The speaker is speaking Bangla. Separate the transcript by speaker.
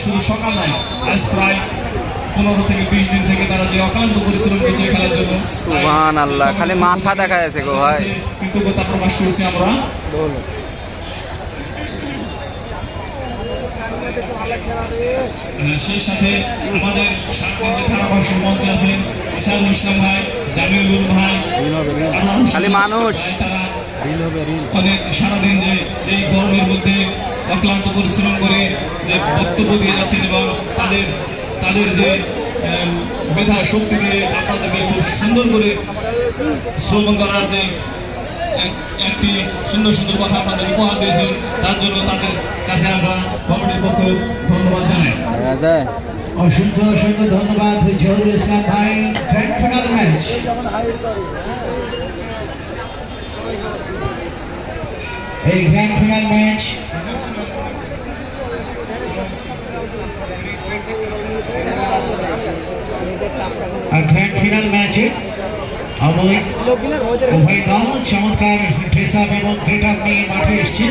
Speaker 1: শুধু সকাল নয়, আজ প্রায় 15 থেকে 20 দিন থেকে তারা যে অক্লান্ত পরিশ্রম করছে খেলার জন্য।
Speaker 2: সুবহানাল্লাহ, খালি মাথা দেখা যাচ্ছে গো ভাই।
Speaker 1: কৃতজ্ঞতা প্রকাশ করছি আমরা। সেই সাথে আমাদের সারাদিন যে ধারাভাষ্য মঞ্চে আছেন ইশারুল ইসলাম ভাই, জামিলুল ভাই,
Speaker 2: খালি মানুষ
Speaker 1: তারা অনেক সারাদিন যে এই গরমের মধ্যে অক্লান্ত পরিশ্রম করে যে বক্তব্য দিয়ে যাচ্ছেন এবং তাদের যে মেধা শক্তি দিয়ে আপনাদেরকে খুব সুন্দর করে শ্রবণ করার যে একটি সুন্দর সুন্দর কথা আপনাদের উপহার দিয়েছেন, তার জন্য তাদের কাছে আমরা কমিটির পক্ষে ধন্যবাদ জানাই।
Speaker 3: অসংখ্য অসংখ্য ধন্যবাদ জহুরুল ইসলাম ভাই। গ্র্যান্ড ফাইনাল ম্যাচ, এই grand final match grand final ম্যাচে উভয় দল চমৎকার ড্রেস আপ এবং গেট আপ নিয়ে মাঠে এসছে।